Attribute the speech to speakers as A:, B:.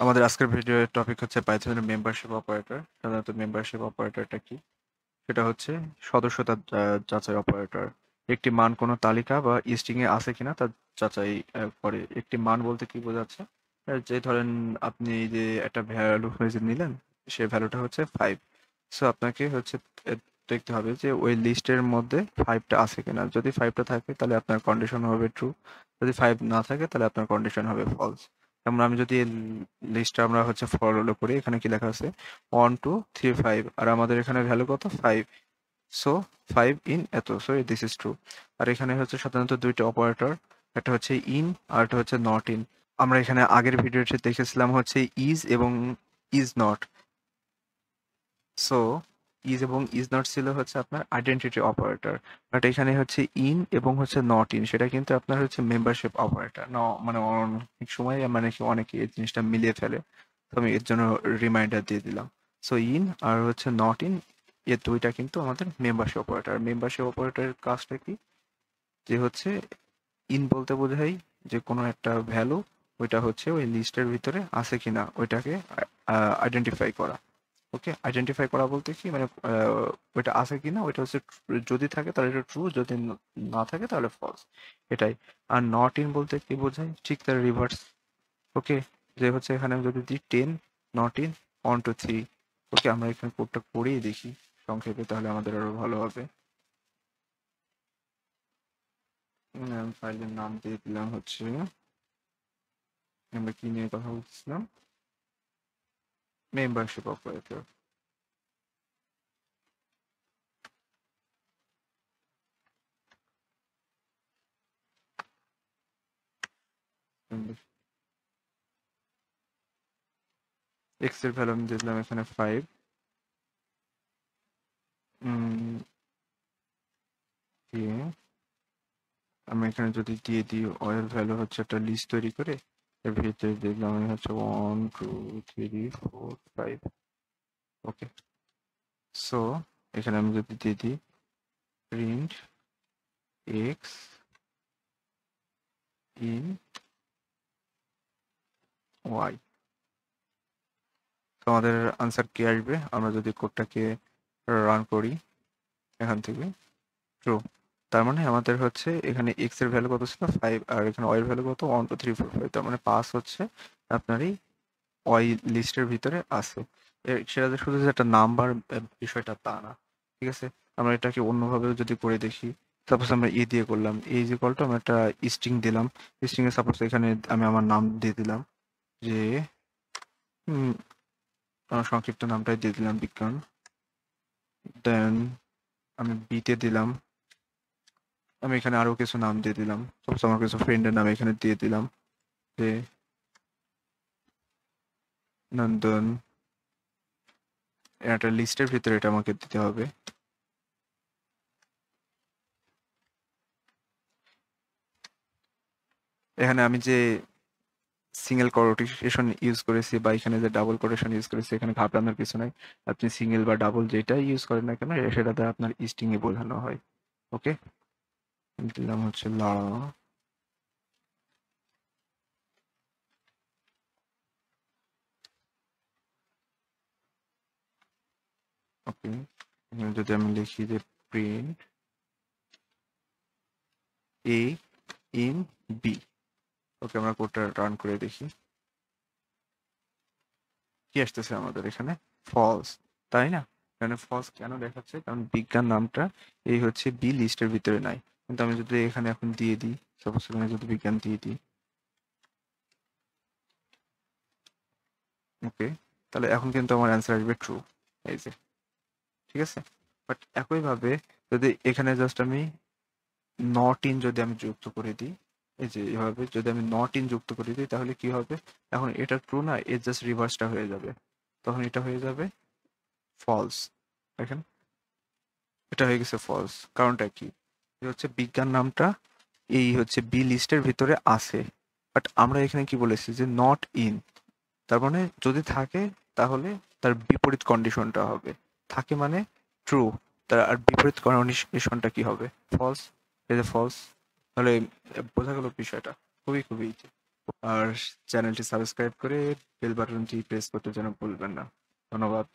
A: আমাদের আজকের ভিডিওর টপিক হচ্ছে পাইথনের মেম্বারশিপ অপারেটর। সাধারণত মেম্বারশিপ অপারেটরটা কি? সেটা হচ্ছে সদস্যতা যাচাই অপারেটর। একটি মান কোনো তালিকা বা স্ট্রিং এ আছে কিনা তা যাচাই করে। একটি মান বলতে কি বোঝাচ্ছে? যে ধরেন আপনি এই যে একটা ভ্যালু যে নিলেন, সে ভ্যালুটা হচ্ছে 5। সো আপনাকে হচ্ছে আহ, দেখতে হবে যে ওই লিস্টের মধ্যে 5টা আছে কিনা। যদি 5টা থাকে তাহলে আপনার কন্ডিশন হবে ট্রু। যদি 5 না থাকে তাহলে আপনার কন্ডিশন হবে ফলস। যেমন আমি যদি লিস্টটা আমরা হচ্ছে ফলো করি, এখানে কি লেখা আছে 1 2 3 5, আর আমাদের এখানে ভ্যালু কত 5। সো 5 ইন এত, সো দিস ইজ ট্রু। আর এখানে হচ্ছে সাধারণত দুইটা অপারেটর, একটা হচ্ছে ইন আর একটা হচ্ছে নট ইন। আমরা এখানে আগের ভিডিওতে দেখেছিলাম হচ্ছে ইজ এবং ইজ নট। সো ইজ এবং ইজ নট ছিল হচ্ছে আপনার আইডেন্টিটি অপারেটর, বাট এখানে হচ্ছে ইন এবং হচ্ছে নট ইন, সেটা কিন্তু আপনার হচ্ছে মেম্বারশিপ অপারেটর না। মানে অনেক সময় মানে কি অনেকে এই জিনিসটা মিলিয়ে ফেলে, তো আমি এর জন্য রিমাইন্ডার দিয়ে দিলাম। সো ইন আর হচ্ছে নট ইন, এর দুইটা কিন্তু আমাদের মেম্বারশিপ অপারেটর। মেম্বারশিপ অপারেটরের কাজটা কি? যে হচ্ছে ইন বলতে বোঝাই যে কোনো একটা ভ্যালু, ওইটা হচ্ছে ওই লিস্টের ভিতরে আছে কিনা ওইটাকে আইডেন্টিফাই করা। ওকে, আইডেন্টিফাই করা বলতে কি মানে ওইটা আছে কিনা ওইটা হচ্ছে যদি থাকে তাহলে এটা ট্রু, যদি না থাকে তাহলে ফলস, এটাই। আর নট ইন বলতে কি বোঝায়? ঠিক তার রিভার্স। ওকে, যে হচ্ছে এখানে আমি যদি দিই 10 নট ইন 1 2 3। ওকে, আমরা এখানে কোডটা করেই দেখি সংক্ষেপে, তাহলে আমাদের আরো ভালো হবে। ফাইলের নাম দিয়ে দিলাম হচ্ছে, আমরা কি নিয়ে কথা বলছিলাম, মেম্বারশিপ অপারেটর। এক্স এর ভ্যালু আমি দিলাম এখানে 5। দিয়ে আমি এখানে যদি দিয়ে দিই অয়েল ভ্যালু হচ্ছে একটা লিস্ট তৈরি করে, এর ভিতরে দেখলাম আমি হচ্ছে 1 2 3 4 5। ওকে, সো এখানে আমি যদি দিয়ে দিই প্রিন্ট এক্স ইন ওয়াই, তো আমাদের আনসার কি আসবে? আমরা যদি কোডটাকে রান করি এখান থেকে, ট্রু। তার মানে আমাদের হচ্ছে এখানে এক্স এর ভ্যালু কত ছিল 5, আর এখানে ওয়াই এর ভ্যালু কত 1 2 3 4 5। তার মানে পাস হচ্ছে আপনার এই ওয়াই লিস্টের ভিতরে আছে। সেটা যে শুধু যে একটা নাম্বার বিষয়টা তা না, ঠিক আছে। আমরা এটাকে অন্যভাবেও যদি করে দেখি, সাপোজ আমরা এ দিয়ে করলাম, এই যে কলটা আমরা একটা স্ট্রিং দিলাম। স্ট্রিং এ সাপোজ এখানে আমি আমার নাম দিয়ে দিলাম যে আমার সংক্ষিপ্ত নামটাই দিয়ে দিলাম বিজ্ঞান। দেন আমি বিতে দিলাম, আমি এখানে আরো কিছু নাম দিয়ে দিলাম। সাপোজ আমার কিছু ফ্রেন্ডের নাম এখানে দিয়ে দিলাম যে নন্দন। একটা লিস্টের ভিতরে এটা আমাকে দিতে হবে। এখানে আমি যে সিঙ্গেল কোটেশন ইউজ করেছি বা এখানে যে ডাবল কোটেশন ইউজ করেছি, এখানে ঘাবড়ানোর কিছু নাই। আপনি সিঙ্গেল বা ডাবল যেটাই ইউজ করেন না কেন, সেটাতে আপনার স্ট্রিং এ বোঝানো হয়। ওকে, দিলাম হচ্ছে লা। ওকে, যদি আমি লিখি যে প্রিন্ট এ ইন বি। ওকে, আমরা কোডটা রান করে দেখি কি আসতেছে আমাদের এখানে। ফলস, তাই না? এখানে ফলস কেন দেখাচ্ছে? কারণ বিজ্ঞান নামটা এই হচ্ছে বি লিস্টের ভিতরে নাই। কিন্তু আমি যদি এখানে এখন দিয়ে দিই, সাপোজ এখানে যদি বিজ্ঞান দিয়ে দিই, ওকে, তাহলে এখন কিন্তু আমার অ্যান্সার আসবে ট্রু। এই যে, ঠিক আছে। বাট একইভাবে যদি এখানে জাস্ট আমি নট ইন যদি আমি যুক্ত করে দিই, এই যে এভাবে যদি আমি নট ইন যুক্ত করে দিই, তাহলে কি হবে? এখন এটা ট্রু না, এর জাস্ট রিভার্সটা হয়ে যাবে। তখন এটা হয়ে যাবে ফলস। দেখেন, এটা হয়ে গেছে ফলস। কারণটা কি? এটা হচ্ছে বিজ্ঞান নামটা এই হচ্ছে বি লিস্টের ভিতরে আছে, বাট আমরা এখানে কি বলেছি যে নট ইন। তার মানে যদি থাকে তাহলে তার বিপরীত কন্ডিশনটা হবে, থাকে মানে ট্রু, তার আর বিপরীত কন্ডিশনটা কি হবে? ফলস। এই যে ফলস, তাহলে বোঝা গেল বিষয়টা খুবই খুবই easy। আর চ্যানেলটি সাবস্ক্রাইব করে বেল বাটনটি প্রেস করতে যেন ভুলবেন না। ধন্যবাদ।